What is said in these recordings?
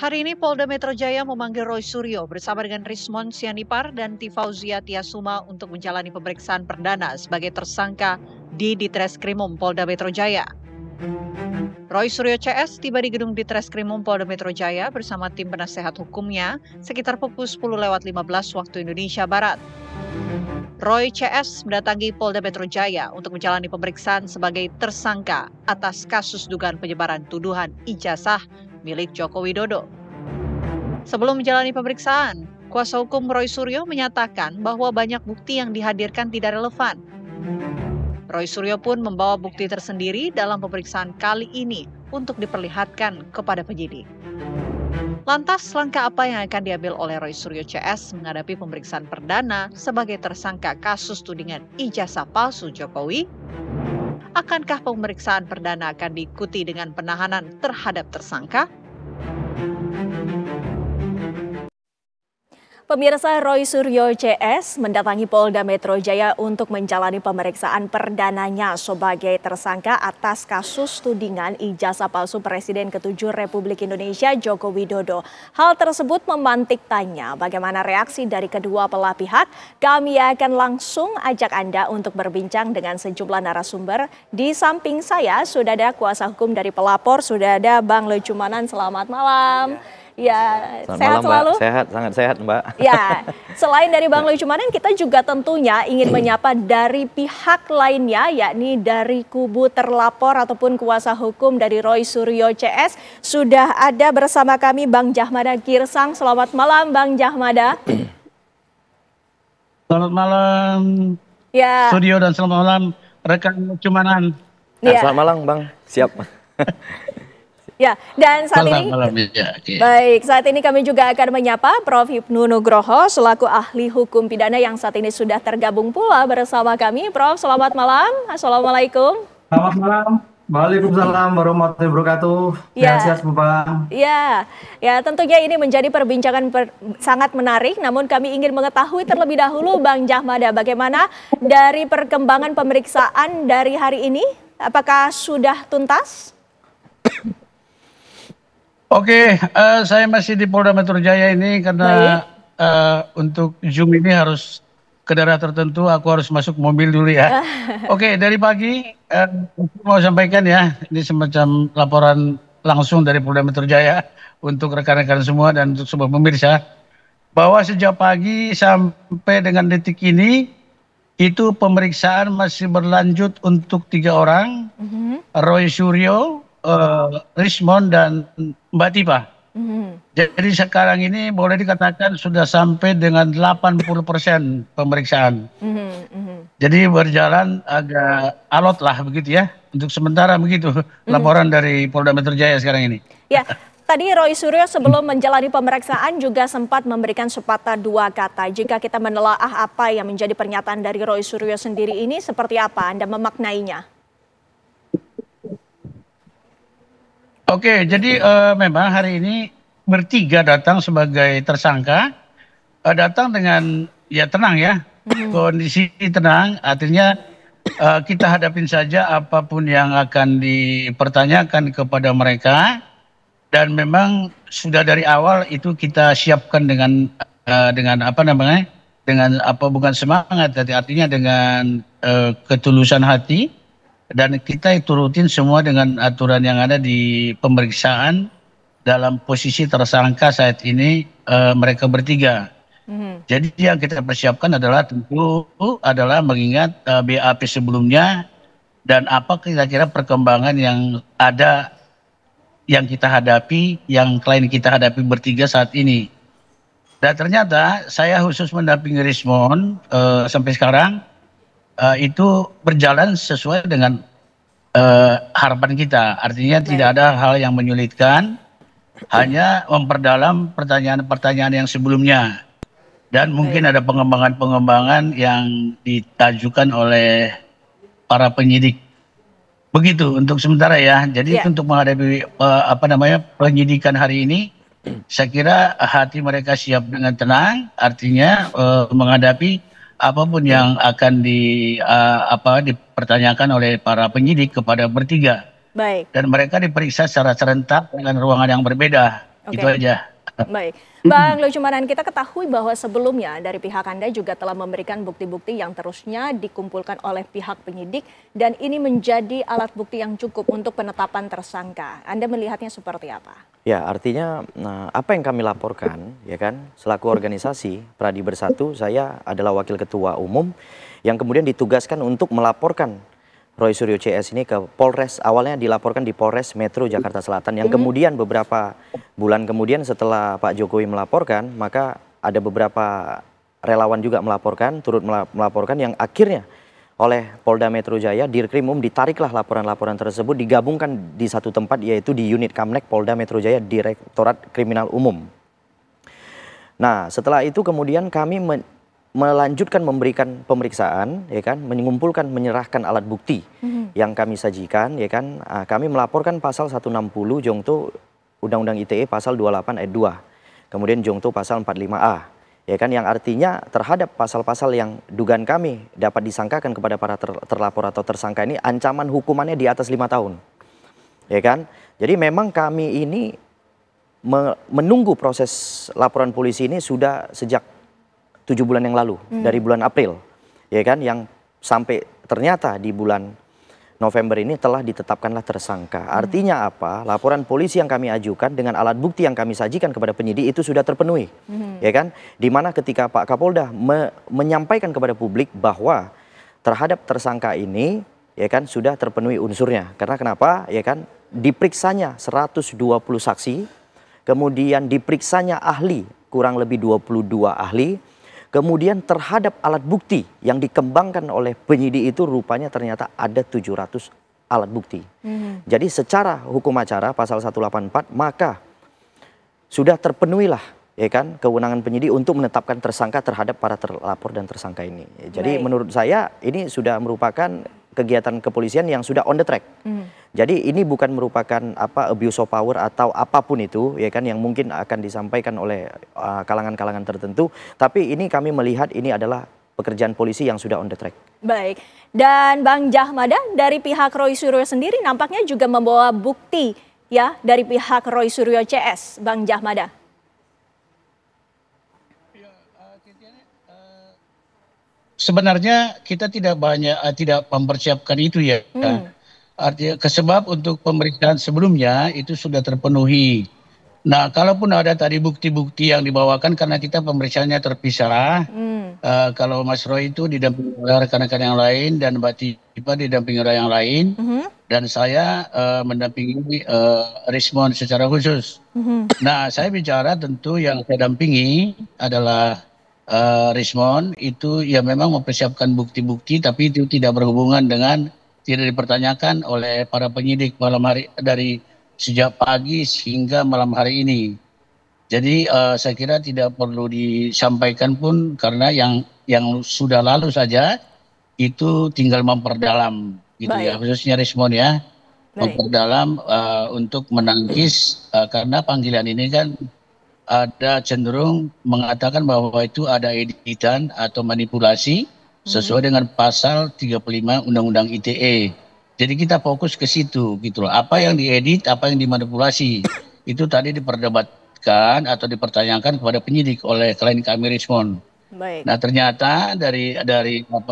Hari ini Polda Metro Jaya memanggil Roy Suryo bersama dengan Rismon Sianipar dan Tifauzia Tiasuma untuk menjalani pemeriksaan perdana sebagai tersangka di Ditreskrimum Polda Metro Jaya. Roy Suryo CS tiba di gedung Ditreskrimum Polda Metro Jaya bersama tim penasehat hukumnya sekitar pukul 10.15 waktu Indonesia Barat. Roy CS mendatangi Polda Metro Jaya untuk menjalani pemeriksaan sebagai tersangka atas kasus dugaan penyebaran tuduhan ijazah milik Joko Widodo. Sebelum menjalani pemeriksaan, kuasa hukum Roy Suryo menyatakan bahwa banyak bukti yang dihadirkan tidak relevan. Roy Suryo pun membawa bukti tersendiri dalam pemeriksaan kali ini untuk diperlihatkan kepada penyidik. Lantas, langkah apa yang akan diambil oleh Roy Suryo CS menghadapi pemeriksaan perdana sebagai tersangka kasus tudingan ijazah palsu Jokowi? Akankah pemeriksaan perdana akan diikuti dengan penahanan terhadap tersangka? Pemirsa, Roy Suryo CS mendatangi Polda Metro Jaya untuk menjalani pemeriksaan perdananya sebagai tersangka atas kasus tudingan ijazah palsu Presiden ke-7 Republik Indonesia Joko Widodo. Hal tersebut memantik tanya bagaimana reaksi dari kedua belah pihak. Kami akan langsung ajak Anda untuk berbincang dengan sejumlah narasumber. Di samping saya sudah ada kuasa hukum dari pelapor, sudah ada Bang Lecumanan. Selamat malam. Ya, selamat sehat malam, selalu. Mbak. Sehat, sangat sehat, Mbak. Ya, selain dari Bang Lecumanan, kita juga tentunya ingin menyapa dari pihak lainnya, yakni dari kubu terlapor ataupun kuasa hukum dari Roy Suryo CS. Sudah ada bersama kami Bang Jahmada Girsang. Selamat malam, Bang Jahmada. Selamat malam, Ya. studio, dan selamat malam rekan Lecumanan. Ya. Selamat malam, Bang. Siap. Ya, dan saat Selamat ini malam, ya. Baik, saat ini kami juga akan menyapa Prof. Hipnu Nugroho selaku ahli hukum pidana yang saat ini sudah tergabung pula bersama kami. Prof, selamat malam. Assalamualaikum. Selamat malam. Waalaikumsalam warahmatullahi wabarakatuh. Ya. Sehat, Bang. Ya, tentunya ini menjadi perbincangan sangat menarik. Namun kami ingin mengetahui terlebih dahulu, Bang Jahmada, bagaimana dari perkembangan pemeriksaan dari hari ini? Apakah sudah tuntas? Oke, saya masih di Polda Metro Jaya ini karena untuk Zoom ini harus ke daerah tertentu, aku harus masuk mobil dulu ya. Oke, dari pagi mau sampaikan ya, ini semacam laporan langsung dari Polda Metro Jaya untuk rekan-rekan semua dan untuk semua pemirsa, bahwa sejak pagi sampai dengan detik ini itu pemeriksaan masih berlanjut untuk 3 orang, Roy Suryo, Rismon, dan Mbak Tifa. Jadi sekarang ini boleh dikatakan sudah sampai dengan 80% pemeriksaan. Jadi berjalan agak alot lah begitu ya. Untuk sementara begitu laporan dari Polda Metro Jaya sekarang ini. Ya, tadi Roy Suryo sebelum menjalani pemeriksaan juga sempat memberikan sepatah dua kata. Jika kita menelaah apa yang menjadi pernyataan dari Roy Suryo sendiri ini, seperti apa Anda memaknainya? Oke, jadi memang hari ini bertiga datang sebagai tersangka, datang dengan ya tenang ya, kondisi tenang, artinya kita hadapin saja apapun yang akan dipertanyakan kepada mereka, dan memang sudah dari awal itu kita siapkan dengan apa namanya, dengan apa, bukan semangat, tapi artinya dengan ketulusan hati. Dan kita turutin semua dengan aturan yang ada di pemeriksaan dalam posisi tersangka saat ini, mereka bertiga. Jadi yang kita persiapkan adalah tentu adalah mengingat BAP sebelumnya dan apa kira-kira perkembangan yang ada yang kita hadapi, yang klien kita hadapi bertiga saat ini. Dan ternyata saya khusus mendampingi Rismon sampai sekarang. Itu berjalan sesuai dengan harapan kita. Artinya tidak ada hal yang menyulitkan, hanya memperdalam pertanyaan-pertanyaan yang sebelumnya. Dan mungkin ada pengembangan-pengembangan yang ditajukan oleh para penyidik. Begitu untuk sementara ya. Jadi untuk menghadapi penyidikan hari ini, saya kira hati mereka siap dengan tenang, artinya menghadapi apapun yang akan dipertanyakan oleh para penyidik kepada bertiga. Baik. Dan mereka diperiksa secara serentak dengan ruangan yang berbeda. Itu aja. Baik, Bang Lucumanan, kita ketahui bahwa sebelumnya dari pihak Anda juga telah memberikan bukti-bukti yang terusnya dikumpulkan oleh pihak penyidik dan ini menjadi alat bukti yang cukup untuk penetapan tersangka. Anda melihatnya seperti apa? Ya, artinya apa yang kami laporkan, ya kan, selaku organisasi Pradi Bersatu, saya adalah wakil ketua umum yang kemudian ditugaskan untuk melaporkan Roy Suryo CS ini ke Polres. Awalnya dilaporkan di Polres Metro Jakarta Selatan, yang kemudian beberapa bulan kemudian setelah Pak Jokowi melaporkan, maka ada beberapa relawan juga melaporkan, turut melaporkan, yang akhirnya oleh Polda Metro Jaya, Dirkrimum, ditariklah laporan-laporan tersebut, digabungkan di satu tempat, yaitu di unit Kamnek Polda Metro Jaya, Direktorat Kriminal Umum. Nah, setelah itu kemudian kami melanjutkan memberikan pemeriksaan, ya kan, mengumpulkan, menyerahkan alat bukti yang kami sajikan, ya kan. Kami melaporkan pasal 160 Jongto Undang-Undang ITE pasal 28 ayat 2, kemudian Jongto pasal 45A, ya kan, yang artinya terhadap pasal-pasal yang dugaan kami dapat disangkakan kepada para terlapor atau tersangka ini ancaman hukumannya di atas 5 tahun, ya kan. Jadi memang kami ini menunggu proses laporan polisi ini sudah sejak 7 bulan yang lalu, dari bulan April, ya kan, yang sampai ternyata di bulan November ini telah ditetapkanlah tersangka. Artinya apa? Laporan polisi yang kami ajukan dengan alat bukti yang kami sajikan kepada penyidik itu sudah terpenuhi, ya kan? Dimana ketika Pak Kapolda menyampaikan kepada publik bahwa terhadap tersangka ini, ya kan, sudah terpenuhi unsurnya. Karena kenapa? Ya kan, diperiksanya 120 saksi, kemudian diperiksanya ahli kurang lebih 22 ahli. Kemudian terhadap alat bukti yang dikembangkan oleh penyidik itu rupanya ternyata ada 700 alat bukti. Jadi secara hukum acara pasal 184 maka sudah terpenuhilah, ya kan, kewenangan penyidik untuk menetapkan tersangka terhadap para terlapor dan tersangka ini. Jadi menurut saya ini sudah merupakan kegiatan kepolisian yang sudah on the track. Jadi ini bukan merupakan abuse of power atau apapun itu, ya kan, yang mungkin akan disampaikan oleh kalangan-kalangan tertentu, tapi ini kami melihat ini adalah pekerjaan polisi yang sudah on the track. Baik, dan Bang Jahmada, dari pihak Roy Suryo sendiri nampaknya juga membawa bukti ya dari pihak Roy Suryo CS, Bang Jahmada. Sebenarnya kita tidak mempersiapkan itu ya. Artinya sebab untuk pemeriksaan sebelumnya itu sudah terpenuhi. Nah, kalaupun ada tadi bukti-bukti yang dibawakan karena kita pemeriksaannya terpisah. Kalau Mas Roy itu didampingi oleh rekan-rekan yang lain dan Mbak Tipa didampingi oleh yang lain, dan saya mendampingi Rismon secara khusus. Nah, saya bicara tentu yang saya dampingi adalah Rismon itu ya memang mempersiapkan bukti-bukti, tapi itu tidak berhubungan dengan, tidak dipertanyakan oleh para penyidik malam hari dari sejak pagi hingga malam hari ini. Jadi saya kira tidak perlu disampaikan pun karena yang sudah lalu saja itu tinggal memperdalam gitu. Baik. Ya, khususnya Rismon ya. Baik. Memperdalam untuk menangkis karena panggilan ini kan ada cenderung mengatakan bahwa itu ada editan atau manipulasi sesuai dengan pasal 35 Undang-Undang ITE. Jadi kita fokus ke situ gitu loh. Apa yang diedit, apa yang dimanipulasi. Itu tadi diperdebatkan atau dipertanyakan kepada penyidik oleh klien kami Rismon. Baik. Nah, ternyata dari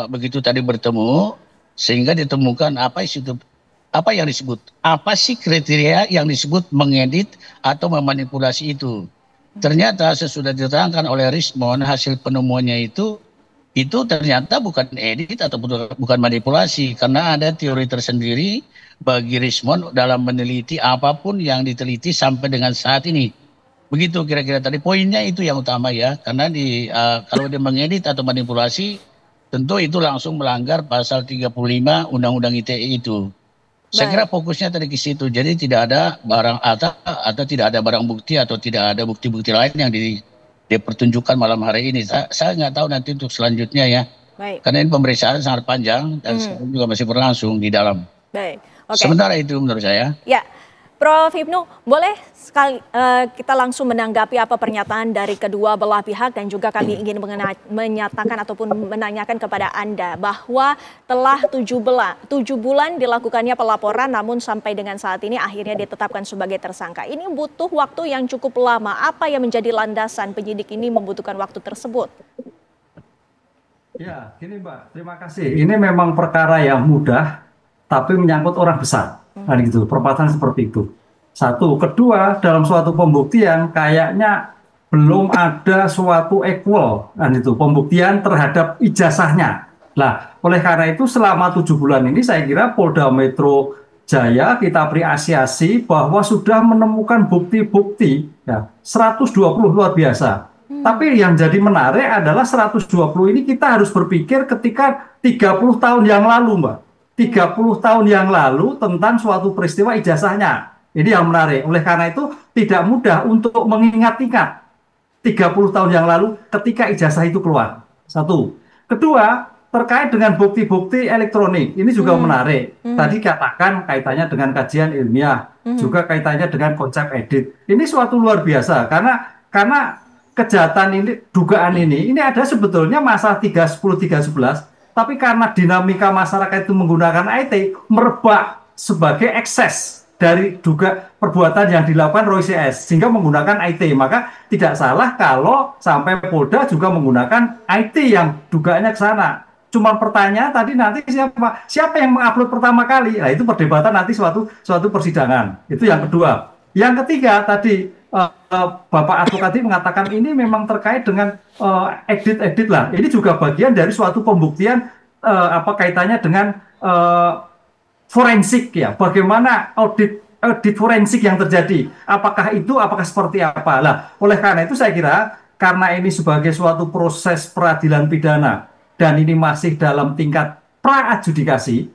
begitu tadi bertemu sehingga ditemukan apa yang disebut, apa sih kriteria yang disebut mengedit atau memanipulasi itu. Ternyata sesudah diterangkan oleh Rismon hasil penemuannya itu ternyata bukan edit atau bukan manipulasi, karena ada teori tersendiri bagi Rismon dalam meneliti apapun yang diteliti sampai dengan saat ini. Begitu kira-kira tadi poinnya itu yang utama ya, karena kalau dia mengedit atau manipulasi tentu itu langsung melanggar pasal 35 Undang-Undang ITE itu. Saya kira fokusnya tadi ke situ, jadi tidak ada barang atau tidak ada barang bukti atau tidak ada bukti-bukti lain yang dipertunjukkan malam hari ini. Saya nggak tahu nanti untuk selanjutnya ya. Baik. Karena ini pemeriksaan sangat panjang dan juga masih berlangsung di dalam. Baik. Okay. Sementara itu menurut saya. Ya, Prof. Hipnu, boleh sekali kita langsung menanggapi apa pernyataan dari kedua belah pihak, dan juga kami ingin menyatakan ataupun menanyakan kepada Anda bahwa telah 7 bulan dilakukannya pelaporan, namun sampai dengan saat ini akhirnya ditetapkan sebagai tersangka. Ini butuh waktu yang cukup lama. Apa yang menjadi landasan penyidik ini membutuhkan waktu tersebut? Ya, gini Mbak, terima kasih. Ini memang perkara yang mudah, tapi menyangkut orang besar. Nah, gitu, perempatan seperti itu. Satu, kedua, dalam suatu pembuktian kayaknya belum ada suatu equal, kan itu, pembuktian terhadap ijazahnya. Nah, oleh karena itu selama 7 bulan ini saya kira Polda Metro Jaya kita apresiasi bahwa sudah menemukan bukti-bukti ya 120 luar biasa. Tapi yang jadi menarik adalah 120 ini kita harus berpikir ketika 30 tahun yang lalu, Mbak. 30 tahun yang lalu tentang suatu peristiwa ijazahnya. Ini yang menarik. Oleh karena itu tidak mudah untuk mengingat-ingat 30 tahun yang lalu ketika ijazah itu keluar. Satu. Kedua, terkait dengan bukti-bukti elektronik. Ini juga menarik. Tadi katakan kaitannya dengan kajian ilmiah, juga kaitannya dengan konsep edit. Ini suatu luar biasa karena kejahatan ini, dugaan ini ada sebetulnya masa 310 311, tapi karena dinamika masyarakat itu menggunakan IT merebak sebagai ekses dari juga perbuatan yang dilakukan Roy CS sehingga menggunakan IT. Maka tidak salah kalau sampai Polda juga menggunakan IT yang dugaannya ke sana. Cuma pertanyaan tadi nanti siapa yang mengupload pertama kali? Nah, itu perdebatan nanti suatu persidangan. Itu yang kedua. Yang ketiga tadi Bapak advokat mengatakan ini memang terkait dengan edit lah. Ini juga bagian dari suatu pembuktian kaitannya dengan forensik ya. Bagaimana audit forensik yang terjadi? Apakah seperti apa? Lah, oleh karena itu saya kira karena ini sebagai suatu proses peradilan pidana dan ini masih dalam tingkat pra-adjudikasi,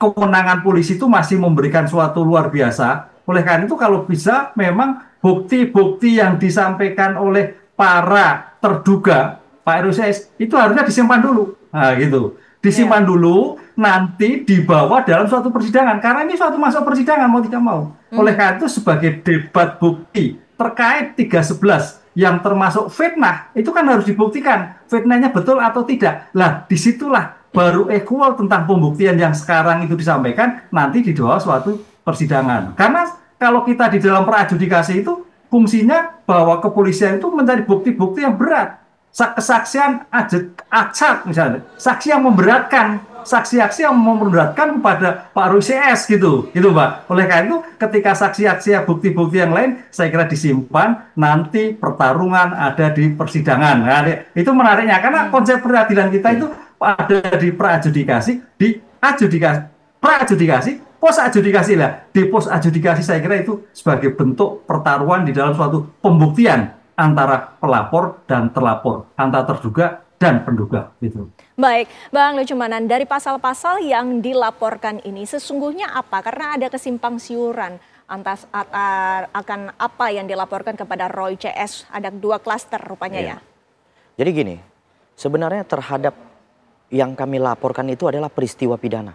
kewenangan polisi itu masih memberikan suatu luar biasa. Oleh karena itu kalau bisa memang bukti-bukti yang disampaikan oleh para terduga Pak ROCS itu harusnya disimpan dulu. Nah, gitu. Disimpan dulu, nanti dibawa dalam suatu persidangan. Karena ini suatu masuk persidangan mau tidak mau. Oleh karena itu sebagai debat bukti terkait 311 yang termasuk fitnah, itu kan harus dibuktikan fitnahnya betul atau tidak. Lah, disitulah baru equal tentang pembuktian yang sekarang itu disampaikan nanti di bawah suatu persidangan. Karena kalau kita di dalam pra-adjudikasi itu fungsinya bahwa kepolisian itu mencari bukti-bukti yang berat. Kesaksian acak misalnya, saksi yang memberatkan, saksi-saksi yang memberatkan kepada Pak Roy CS gitu Mbak. Oleh karena itu ketika saksi-saksi bukti-bukti yang lain saya kira disimpan, nanti pertarungan ada di persidangan. Nah, itu menariknya karena konsep peradilan kita itu ada di pra-adjudikasi, di adjudikasi, pra-adjudikasi, pos-adjudikasi lah. Di pos-adjudikasi saya kira itu sebagai bentuk pertaruhan di dalam suatu pembuktian antara pelapor dan terlapor, antara terduga dan penduga gitu. Baik, Bang Lucumanan, dari pasal-pasal yang dilaporkan ini sesungguhnya apa? Karena ada kesimpang siuran akan apa yang dilaporkan kepada Roy CS. Ada 2 klaster rupanya ya. Jadi gini, sebenarnya terhadap yang kami laporkan itu adalah peristiwa pidana.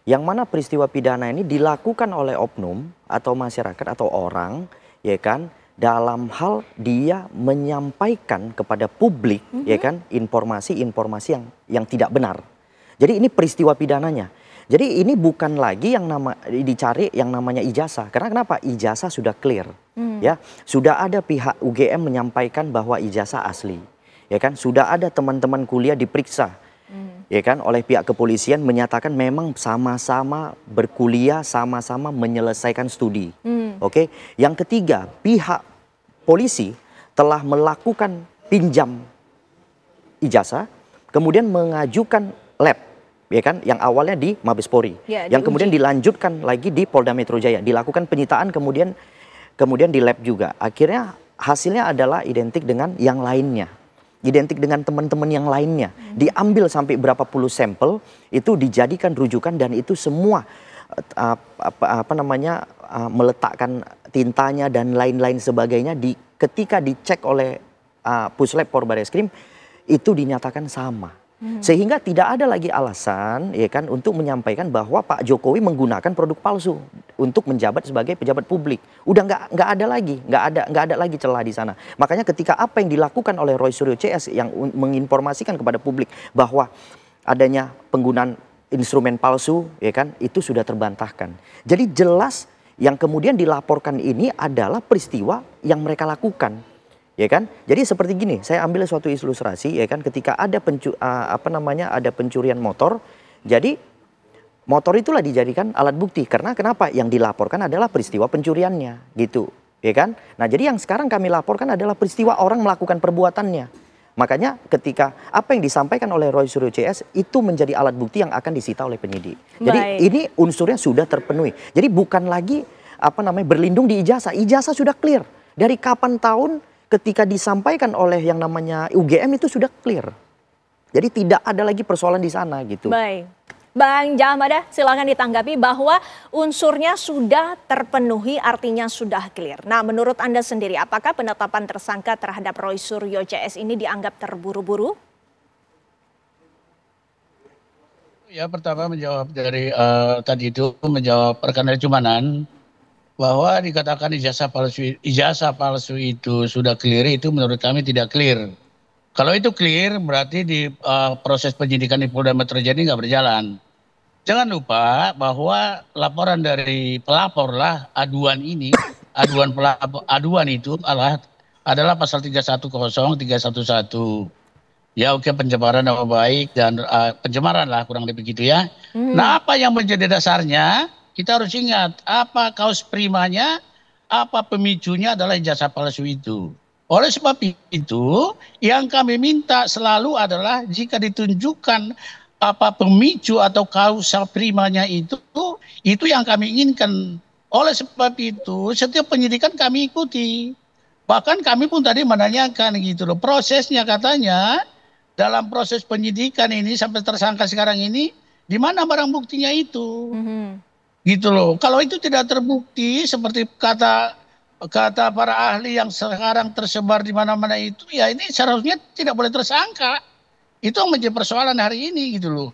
Yang mana peristiwa pidana ini dilakukan oleh oknum atau masyarakat atau orang, ya kan, dalam hal dia menyampaikan kepada publik, ya kan, informasi-informasi yang tidak benar. Jadi ini peristiwa pidananya. Jadi ini bukan lagi yang dicari yang namanya ijazah. Karena kenapa? Ijazah sudah clear, ya. Sudah ada pihak UGM menyampaikan bahwa ijazah asli, ya kan. Sudah ada teman-teman kuliah diperiksa, ya kan, oleh pihak kepolisian menyatakan memang sama-sama berkuliah, sama-sama menyelesaikan studi. Oke. Yang ketiga, pihak polisi telah melakukan pinjam ijazah, kemudian mengajukan lab, ya kan, yang awalnya di Mabes Polri, yang kemudian dilanjutkan lagi di Polda Metro Jaya, dilakukan penyitaan, kemudian di lab juga. Akhirnya hasilnya adalah identik dengan yang lainnya, identik dengan teman-teman yang lainnya. Diambil sampai berapa puluh sampel, itu dijadikan rujukan dan itu semua meletakkan tintanya dan lain-lain sebagainya ketika dicek oleh Puslab Polbareskrim itu dinyatakan sama. Sehingga tidak ada lagi alasan ya kan untuk menyampaikan bahwa Pak Jokowi menggunakan produk palsu untuk menjabat sebagai pejabat publik. Udah nggak ada lagi, nggak ada lagi celah di sana. Makanya ketika apa yang dilakukan oleh Roy Suryo CS yang menginformasikan kepada publik bahwa adanya penggunaan instrumen palsu ya kan itu sudah terbantahkan. Jadi jelas yang kemudian dilaporkan ini adalah peristiwa yang mereka lakukan. Ya kan, jadi seperti gini, saya ambil suatu ilustrasi, ya kan, ketika ada ada pencurian motor, jadi motor itulah dijadikan alat bukti, karena kenapa? Yang dilaporkan adalah peristiwa pencuriannya, gitu, ya kan? Nah, jadi yang sekarang kami laporkan adalah peristiwa orang melakukan perbuatannya. Makanya ketika apa yang disampaikan oleh Roy Suryo CS itu menjadi alat bukti yang akan disita oleh penyidik. Jadi ini unsurnya sudah terpenuhi. Jadi bukan lagi berlindung di ijazah, ijazah sudah clear dari kapan tahun. Ketika disampaikan oleh yang namanya UGM itu sudah clear. Jadi tidak ada lagi persoalan di sana gitu. Baik. Bang Jahamada, silakan ditanggapi bahwa unsurnya sudah terpenuhi, artinya sudah clear. Nah, menurut Anda sendiri, apakah penetapan tersangka terhadap Roy Suryo CS ini dianggap terburu-buru? Ya, pertama menjawab dari tadi itu, menjawab rekan Jumanan, bahwa dikatakan ijazah palsu itu sudah clear, itu menurut kami tidak clear. Kalau itu clear berarti di proses penyidikan di Polda Metro Jaya ini nggak berjalan. Jangan lupa bahwa laporan dari pelapor lah aduan ini, aduan itu adalah pasal 310, 311. Ya oke, pencemaran nama baik dan pencemaran lah kurang lebih gitu ya. Nah, apa yang menjadi dasarnya? Kita harus ingat apa kaus primanya, apa pemicunya adalah ijazah palsu itu. Oleh sebab itu yang kami minta selalu adalah jika ditunjukkan apa pemicu atau kausa primanya itu yang kami inginkan. Oleh sebab itu setiap penyidikan kami ikuti. Bahkan kami pun tadi menanyakan gitu loh, prosesnya katanya dalam proses penyidikan ini sampai tersangka sekarang ini di mana barang buktinya itu. Gitu loh. Kalau itu tidak terbukti seperti kata para ahli yang sekarang tersebar di mana-mana itu, ya ini seharusnya tidak boleh tersangka. Itu yang menjadi persoalan hari ini gitu loh.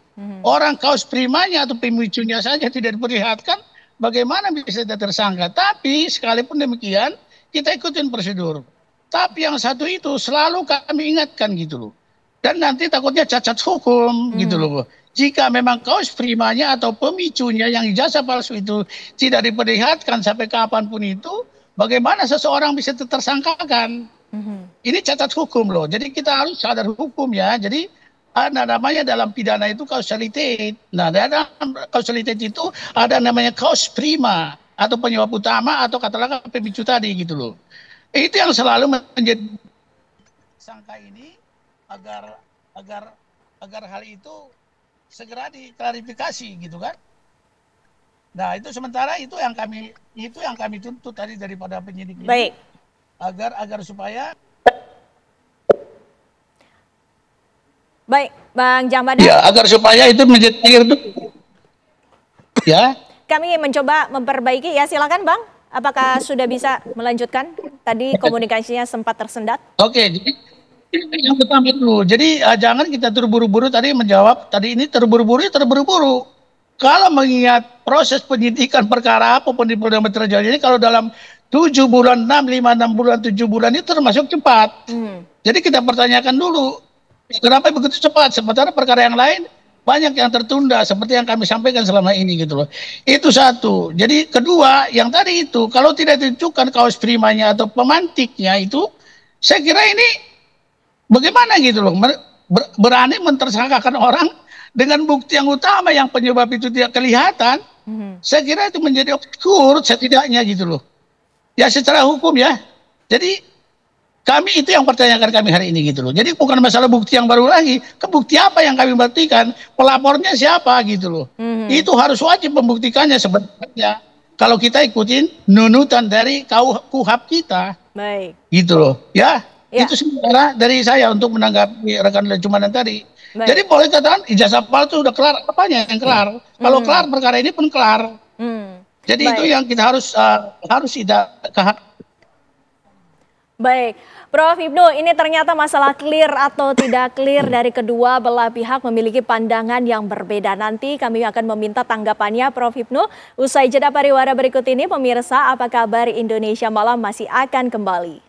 Orang kaus primanya atau pemicunya saja tidak diperlihatkan, bagaimana bisa tidak tersangka? Tapi sekalipun demikian, kita ikutin prosedur. Tapi yang satu itu selalu kami ingatkan gitu loh. Dan nanti takutnya cacat hukum gitu loh. Jika memang kaus primanya atau pemicunya yang ijazah palsu itu tidak diperlihatkan sampai kapanpun itu, bagaimana seseorang bisa tersangkakan? Ini cacat hukum loh. Jadi kita harus sadar hukum ya. Jadi namanya dalam pidana itu kausalitas. Nah, dalam kausalitas itu ada namanya kaus prima atau penyebab utama atau katakanlah pemicu tadi gitu loh. Itu yang selalu menjadi sangka ini agar hal itu segera diklarifikasi gitu kan. Nah, itu sementara itu yang kami tuntut tadi daripada penyidik ini. Baik. Agar supaya Baik, Bang Jahamada. ya, agar supaya itu menjadi clear tuh. Ya. Kami mencoba memperbaiki ya, silakan Bang. Apakah sudah bisa melanjutkan? Tadi komunikasinya sempat tersendat. Oke, jadi yang pertama dulu. Jadi jangan kita terburu-buru tadi menjawab. Tadi ini terburu-buru. Kalau mengingat proses penyidikan perkara apapun di Polda Metro Jaya ini, kalau dalam 7 bulan, 6 bulan, 7 bulan itu termasuk cepat. Jadi kita pertanyakan dulu, kenapa begitu cepat? Sementara perkara yang lain banyak yang tertunda seperti yang kami sampaikan selama ini gitu loh. Itu satu. Jadi kedua, yang tadi itu kalau tidak ditunjukkan kaus primanya atau pemantiknya itu, saya kira ini bagaimana gitu loh, berani mentersangkakan orang dengan bukti yang utama yang penyebab itu tidak kelihatan. Saya kira itu menjadi obskur setidaknya gitu loh. Ya secara hukum ya. Jadi kami itu yang pertanyakan kami hari ini gitu loh. Jadi bukan masalah bukti yang baru lagi. Bukti apa yang kami buktikan? Pelapornya siapa gitu loh. Itu harus wajib membuktikannya sebenarnya. Kalau kita ikutin nunutan dari KUHP kita. Baik. Gitu loh. Ya. Itu sementara dari saya untuk menanggapi rekan Jumanan tadi. Baik. Jadi boleh katakan ijazah palsu sudah kelar, apanya yang kelar? Kalau kelar perkara ini pun kelar. Jadi itu yang kita harus tidak Baik, Prof. Hipnu, ini ternyata masalah clear atau tidak clear dari kedua belah pihak memiliki pandangan yang berbeda. Nanti kami akan meminta tanggapannya Prof. Hipnu. Usai jeda pariwara berikut ini, pemirsa, apa kabar Indonesia Malam masih akan kembali.